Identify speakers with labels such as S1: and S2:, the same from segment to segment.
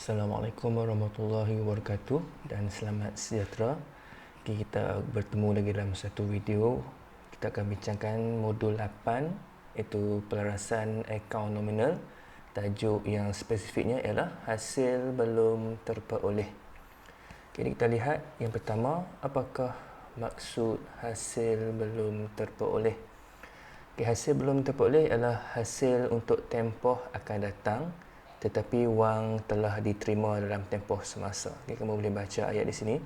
S1: Assalamualaikum warahmatullahi wabarakatuh dan selamat sejahtera. Kita bertemu lagi dalam satu video. Kita akan bincangkan modul 8 iaitu pelarasan akaun nominal. Tajuk yang spesifiknya ialah hasil belum terperoleh. Jadi kita lihat yang pertama, apakah maksud hasil belum terperoleh? Hasil belum terperoleh adalah hasil untuk tempoh akan datang tetapi wang telah diterima dalam tempoh semasa. Kamu boleh baca ayat di sini.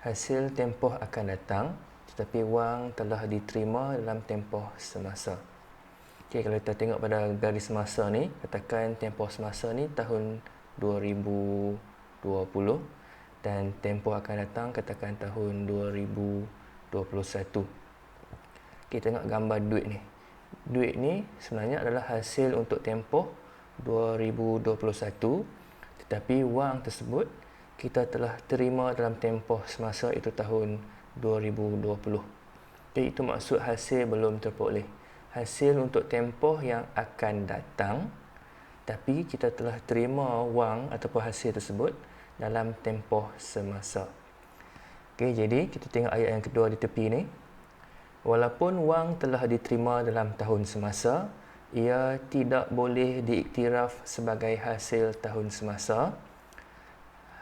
S1: Hasil tempoh akan datang tetapi wang telah diterima dalam tempoh semasa. Kalau kita tengok pada garis masa ni, katakan tempoh semasa ni tahun 2020 dan tempoh akan datang katakan tahun 2021. Kita tengok gambar duit ni. Duit ni sebenarnya adalah hasil untuk tempoh 2021, tetapi wang tersebut kita telah terima dalam tempoh semasa itu tahun 2020. Jadi itu maksud hasil belum terperoleh. Hasil untuk tempoh yang akan datang, tapi kita telah terima wang ataupun hasil tersebut dalam tempoh semasa. Jadi kita tengok ayat yang kedua di tepi ni. Walaupun wang telah diterima dalam tahun semasa, ia tidak boleh diiktiraf sebagai hasil tahun semasa.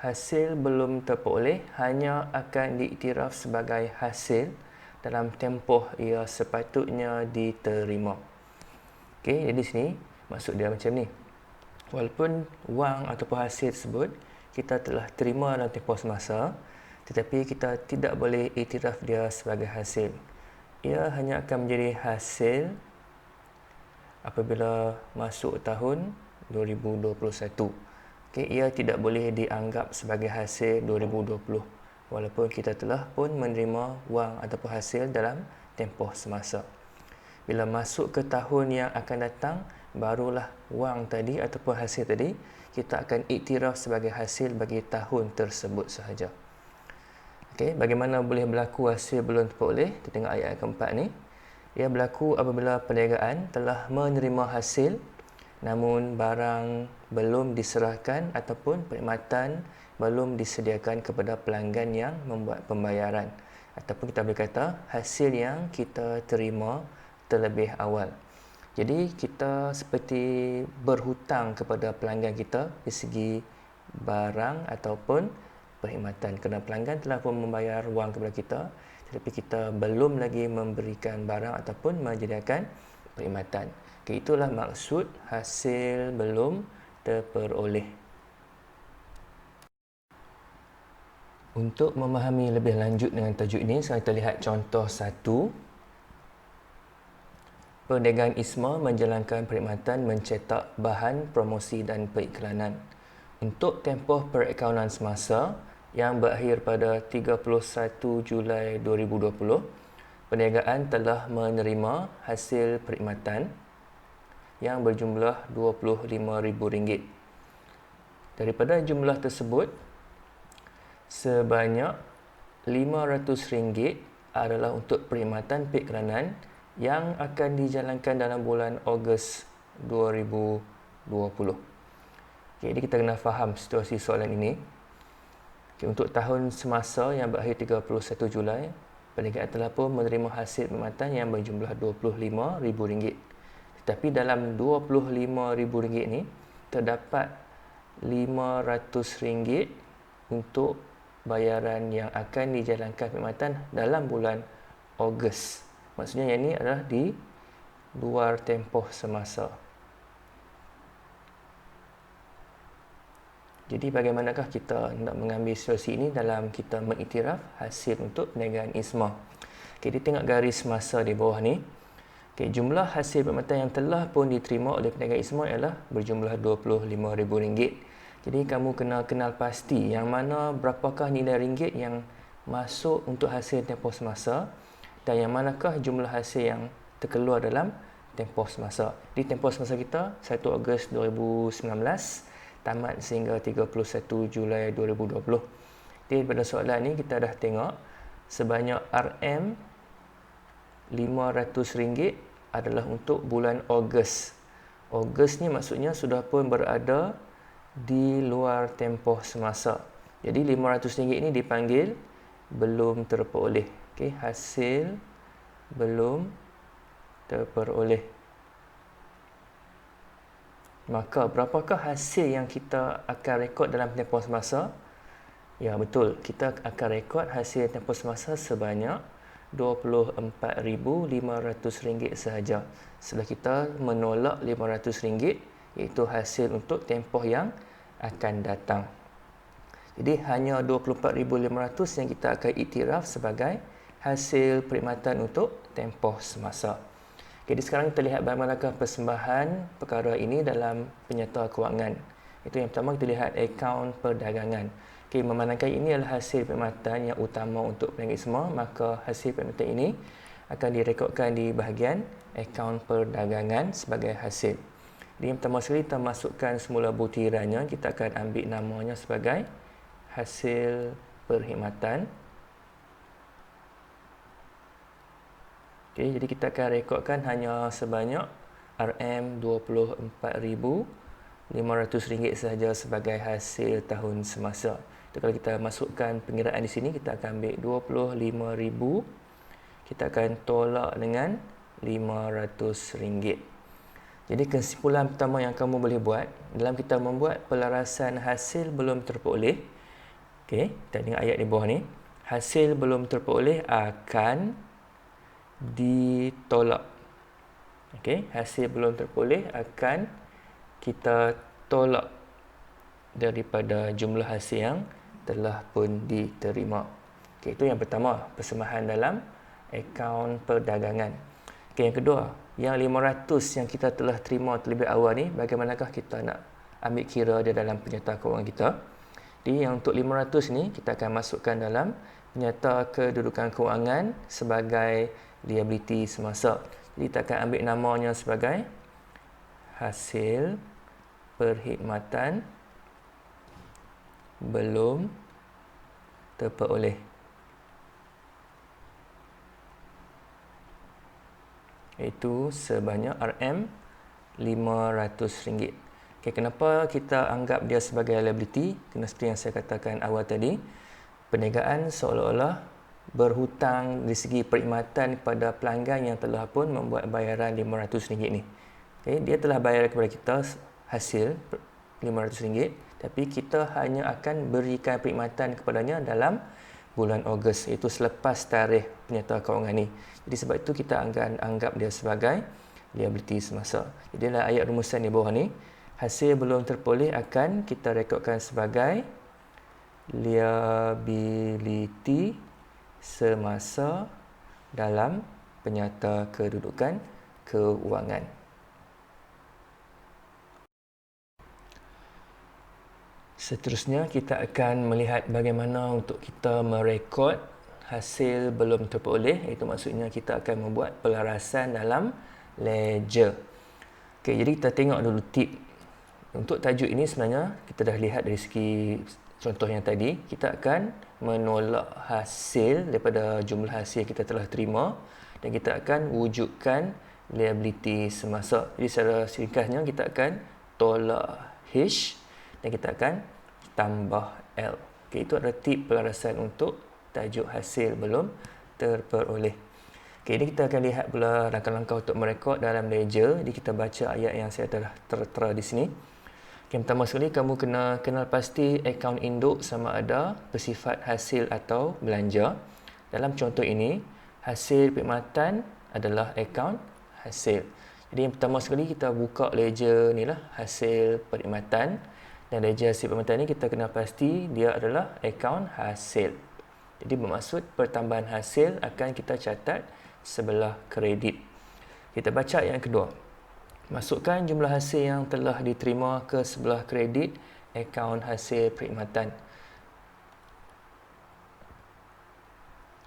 S1: Hasil belum terperoleh hanya akan diiktiraf sebagai hasil dalam tempoh ia sepatutnya diterima. Jadi di sini maksud dia macam ni. Walaupun wang ataupun hasil tersebut kita telah terima dalam tempoh semasa, tetapi kita tidak boleh iktiraf dia sebagai hasil. Ia hanya akan menjadi hasil apabila masuk tahun 2021. Ia tidak boleh dianggap sebagai hasil 2020 walaupun kita telah pun menerima wang ataupun hasil dalam tempoh semasa. Bila masuk ke tahun yang akan datang, barulah wang tadi ataupun hasil tadi kita akan iktiraf sebagai hasil bagi tahun tersebut sahaja. Bagaimana boleh berlaku hasil belum terperoleh? Kita tengok ayat yang keempat ni. Ia berlaku apabila perniagaan telah menerima hasil namun barang belum diserahkan ataupun perkhidmatan belum disediakan kepada pelanggan yang membuat pembayaran, ataupun kita boleh kata hasil yang kita terima terlebih awal. Jadi kita seperti berhutang kepada pelanggan kita di segi barang ataupun perkhidmatan, kerana pelanggan telah pun membayar wang kepada kita tetapi kita belum lagi memberikan barang ataupun menyediakan perkhidmatan. Itulah maksud hasil belum terperoleh. Untuk memahami lebih lanjut dengan tajuk ini, saya kita lihat contoh 1. Perniagaan Isma menjalankan perkhidmatan mencetak bahan promosi dan periklanan. Untuk tempoh perakaunan semasa yang berakhir pada 31 Julai 2020, perniagaan telah menerima hasil perkhidmatan yang berjumlah RM25,000. Daripada jumlah tersebut, sebanyak RM500 adalah untuk perkhidmatan periklanan yang akan dijalankan dalam bulan Ogos 2020. Jadi kita kena faham situasi soalan ini. Untuk tahun semasa yang berakhir 31 Julai, perniagaan telah pun menerima hasil perkhidmatan yang berjumlah RM25,000. Tetapi dalam RM25,000 ini terdapat RM500 untuk bayaran yang akan dijalankan perkhidmatan dalam bulan Ogos. Maksudnya yang ini adalah di luar tempoh semasa. Jadi bagaimanakah kita nak mengambil situasi ini dalam kita mengiktiraf hasil untuk perniagaan Isma? Kita tengok garis masa di bawah ni. Jumlah hasil perkhidmatan yang telah pun diterima oleh perniagaan Isma ialah berjumlah RM25,000. Jadi kamu kena kenal pasti yang mana berapakah nilai ringgit yang masuk untuk hasil tempoh semasa dan yang manakah jumlah hasil yang terkeluar dalam tempoh semasa. Di tempoh semasa kita 1 Ogos 2019 tamat sehingga 31 Julai 2020. Jadi pada soalan ni kita dah tengok sebanyak RM500 adalah untuk bulan Ogos. Ogos ni maksudnya sudah pun berada di luar tempoh semasa. Jadi RM500 ini dipanggil belum terperoleh. Okey, hasil belum terperoleh. Maka berapakah hasil yang kita akan rekod dalam tempoh semasa? Ya, betul. Kita akan rekod hasil tempoh semasa sebanyak RM24,500 sahaja. Setelah kita menolak RM500, iaitu hasil untuk tempoh yang akan datang. Jadi hanya RM24,500 yang kita akan iktiraf sebagai hasil perkhidmatan untuk tempoh semasa. Jadi sekarang kita lihat bagaimanakah persembahan perkara ini dalam penyata kewangan. Itu yang pertama, kita lihat akaun perdagangan. Okey, memandangkan ini adalah hasil perkhidmatan yang utama untuk pelanggan semua, maka hasil perkhidmatan ini akan direkodkan di bahagian akaun perdagangan sebagai hasil. Jadi yang pertama sekali kita masukkan semula butirannya, kita akan ambil namanya sebagai hasil perkhidmatan. Okay, jadi kita akan rekodkan hanya sebanyak RM24,500 sahaja sebagai hasil tahun semasa. Jadi kalau kita masukkan pengiraan di sini, kita akan ambil 25,000, kita akan tolak dengan RM500. Jadi kesimpulan pertama yang kamu boleh buat dalam kita membuat pelarasan hasil belum terperoleh. Okey, kita tengok ayat di bawah ni. Hasil belum terperoleh akan ditolak. Okey, hasil belum terperoleh akan kita tolak daripada jumlah hasil yang telah pun diterima. Okey, itu yang pertama, persembahan dalam akaun perdagangan. Okey, yang kedua, yang 500 yang kita telah terima terlebih awal ni, bagaimanakah kita nak ambil kira dia dalam penyata kewangan kita? Jadi yang untuk 500 ni kita akan masukkan dalam penyata kedudukan kewangan sebagai liability semasa. Jadi kita akan ambil namanya sebagai hasil perkhidmatan belum terperoleh. Iaitu sebanyak RM500. Okay, kenapa kita anggap dia sebagai liability? Kerana seperti yang saya katakan awal tadi, perniagaan seolah-olah berhutang dari segi perkhidmatan kepada pelanggan yang telah pun membuat bayaran RM500 ni. Okay, dia telah bayar kepada kita hasil RM500, tapi kita hanya akan berikan perkhidmatan kepadanya dalam bulan Ogos, iaitu selepas tarikh penyata kewangan ni. Jadi sebab itu kita akan anggap dia sebagai liability semasa. Jadi dalam ayat rumusan di bawah ni, hasil belum terperoleh akan kita rekodkan sebagai liability semasa dalam penyata kedudukan kewangan. Seterusnya kita akan melihat bagaimana untuk kita merekod hasil belum terperoleh, iaitu maksudnya kita akan membuat pelarasan dalam ledger. Okey, jadi kita tengok dulu tip. Untuk tajuk ini sebenarnya kita dah lihat dari segi contoh yang tadi, kita akan menolak hasil daripada jumlah hasil yang kita telah terima dan kita akan wujudkan liability semasa. Jadi secara ringkasnya kita akan tolak H dan kita akan tambah L. Okay, itu adalah tip pelarasan untuk tajuk hasil belum terperoleh. Okay, ini kita akan lihat pula langkah-langkah untuk merekod dalam ledger. Jadi kita baca ayat yang saya telah tertera di sini. Yang pertama sekali, kamu kena kenal pasti akaun induk sama ada bersifat hasil atau belanja. Dalam contoh ini, hasil perkhidmatan adalah akaun hasil. Jadi yang pertama sekali kita buka ledger ni lah, hasil perkhidmatan. Dan ledger hasil perkhidmatan ni kita kenal pasti dia adalah akaun hasil. Jadi bermaksud pertambahan hasil akan kita catat sebelah kredit. Kita baca yang kedua. Masukkan jumlah hasil yang telah diterima ke sebelah kredit akaun hasil perkhidmatan.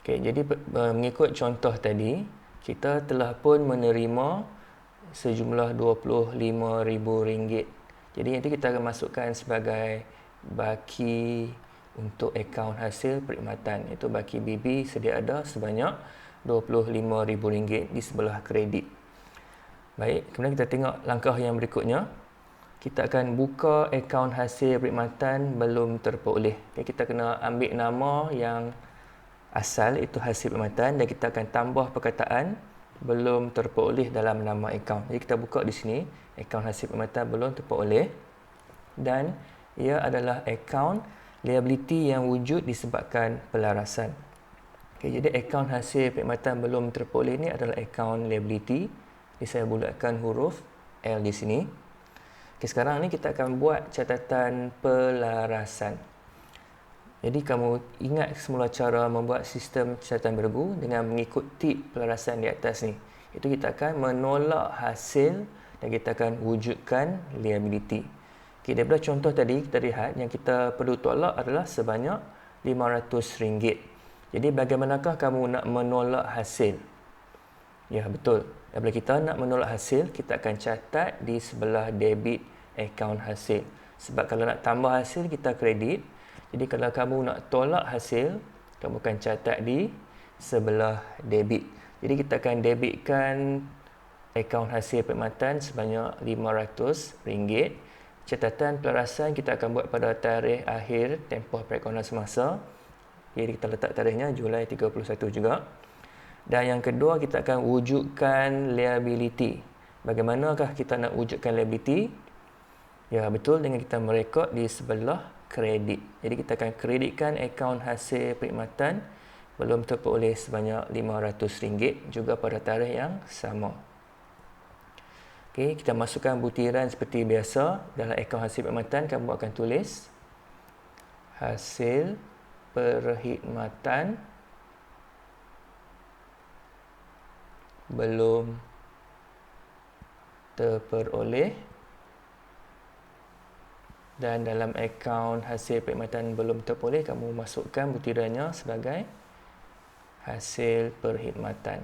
S1: Okey, jadi mengikut contoh tadi, kita telah pun menerima sejumlah RM25,000. Jadi nanti kita akan masukkan sebagai baki untuk akaun hasil perkhidmatan, iaitu baki BB sedia ada sebanyak RM25,000 di sebelah kredit. Baik, kemudian kita tengok langkah yang berikutnya. kita akan buka akaun hasil perkhidmatan belum terperoleh. Okay, kita kena ambil nama yang asal, itu hasil perkhidmatan, dan kita akan tambah perkataan belum terperoleh dalam nama akaun. Jadi kita buka di sini, akaun hasil perkhidmatan belum terperoleh, dan ia adalah akaun liability yang wujud disebabkan pelarasan. Okay, jadi akaun hasil perkhidmatan belum terperoleh ini adalah akaun liability. Jadi saya bulatkan huruf L di sini. Okay, sekarang ni kita akan buat catatan pelarasan. Jadi kamu ingat semula cara membuat sistem catatan bergu dengan mengikut tip pelarasan di atas ni. Itu kita akan menolak hasil dan kita akan wujudkan liability. Okay, daripada contoh tadi kita lihat yang kita perlu tolak adalah sebanyak RM500. Jadi bagaimanakah kamu nak menolak hasil? Ya, betul. Apabila kita nak menolak hasil, kita akan catat di sebelah debit akaun hasil. Sebab kalau nak tambah hasil, kita kredit. Jadi kalau kamu nak tolak hasil, kamu akan catat di sebelah debit. Jadi kita akan debitkan akaun hasil perkhidmatan sebanyak RM500. Catatan pelarasan kita akan buat pada tarikh akhir tempoh perekonomian semasa. Jadi kita letak tarikhnya Julai 31 juga. Dan yang kedua, kita akan wujudkan liability. Bagaimanakah kita nak wujudkan liability? Ya, betul, dengan kita merekod di sebelah kredit. Jadi kita akan kreditkan akaun hasil perkhidmatan belum terperoleh sebanyak RM500 juga pada tarikh yang sama. Okey, kita masukkan butiran seperti biasa. Dalam akaun hasil perkhidmatan, kamu akan tulis hasil perkhidmatan belum terperoleh, dan dalam akaun hasil perkhidmatan belum terperoleh, kamu masukkan butirannya sebagai hasil perkhidmatan.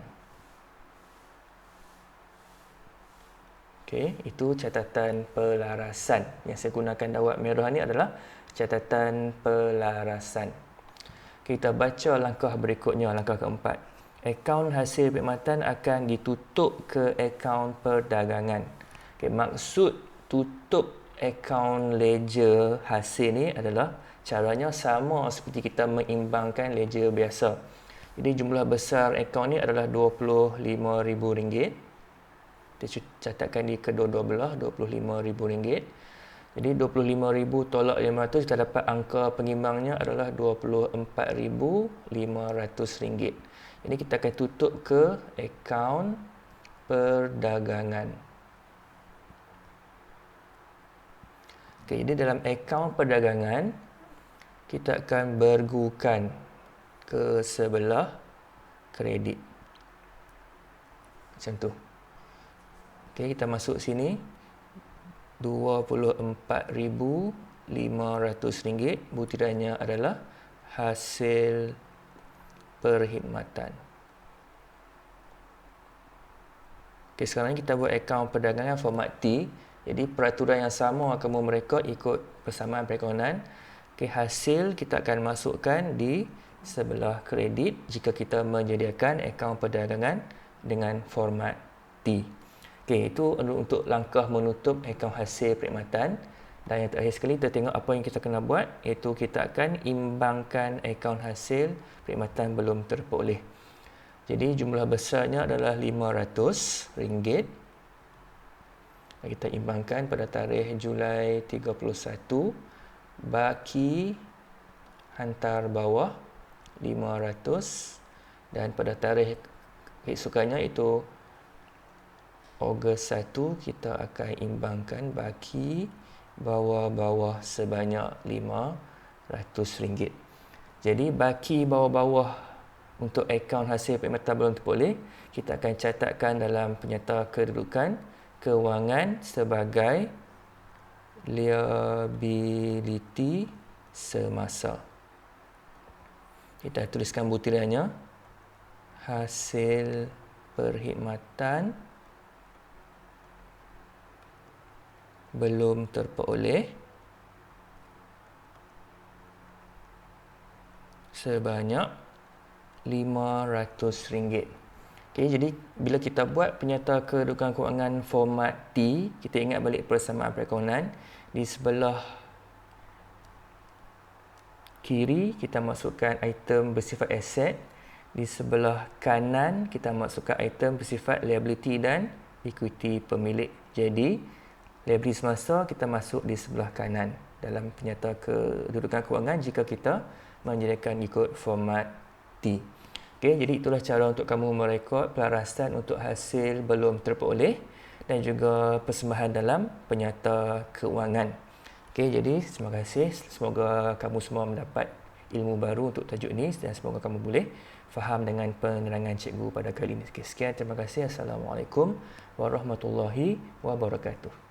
S1: Okey, itu catatan pelarasan. Yang saya gunakan dawat merah ni adalah catatan pelarasan. Kita baca langkah berikutnya, langkah keempat. Akaun hasil perkhidmatan akan ditutup ke akaun perdagangan. Okay, maksud tutup akaun ledger hasil ni adalah caranya sama seperti kita mengimbangkan ledger biasa. Jadi jumlah besar akaun ni adalah RM25,000. Kita catatkan di kedua-dua belah, RM25,000. Jadi 25,000 tolak 500, kita dapat angka pengimbangnya adalah RM24,500. Jadi kita akan tutup ke akaun perdagangan. Okay, jadi dalam akaun perdagangan, kita akan bergukan ke sebelah kredit. Macam tu. Okay, kita masuk sini. RM24,500. Butirannya adalah hasil perkhidmatan. Okay, sekarang kita buat akaun perdagangan format T. Jadi peraturan yang sama kamu merekod ikut persamaan perekonomian. Okay, hasil kita akan masukkan di sebelah kredit jika kita menyediakan akaun perdagangan dengan format T. Okay, itu untuk langkah menutup akaun hasil perkhidmatan. Dan yang terakhir sekali, kita tengok apa yang kita kena buat, iaitu kita akan imbangkan akaun hasil perkhidmatan belum terperoleh. Jadi jumlah besarnya adalah RM500. Kita imbangkan pada tarikh Julai 31. Baki hantar bawah RM500. Dan pada tarikh keesokannya itu Ogos 1, kita akan imbangkan baki bawah-bawah sebanyak RM500. Jadi baki bawah-bawah untuk akaun hasil perkhidmatan belum terperoleh, kita akan catatkan dalam penyata kedudukan kewangan sebagai liability semasa. Kita tuliskan butirannya, hasil perkhidmatan belum terperoleh sebanyak RM500. Okey, jadi bila kita buat penyata kedudukan kewangan format T, kita ingat balik persamaan perekonomian. Di sebelah kiri kita masukkan item bersifat aset, di sebelah kanan kita masukkan item bersifat liability dan equity pemilik. Jadi liability semasa kita masuk di sebelah kanan dalam penyata kedudukan kewangan jika kita menjadikan ikut format T. Okey, jadi itulah cara untuk kamu merekod pelarasan untuk hasil belum terperoleh dan juga persembahan dalam penyata keuangan. Okey, jadi terima kasih. Semoga kamu semua mendapat ilmu baru untuk tajuk ini dan semoga kamu boleh faham dengan penerangan cikgu pada kali ini. Okey, sekian, terima kasih. Assalamualaikum warahmatullahi wabarakatuh.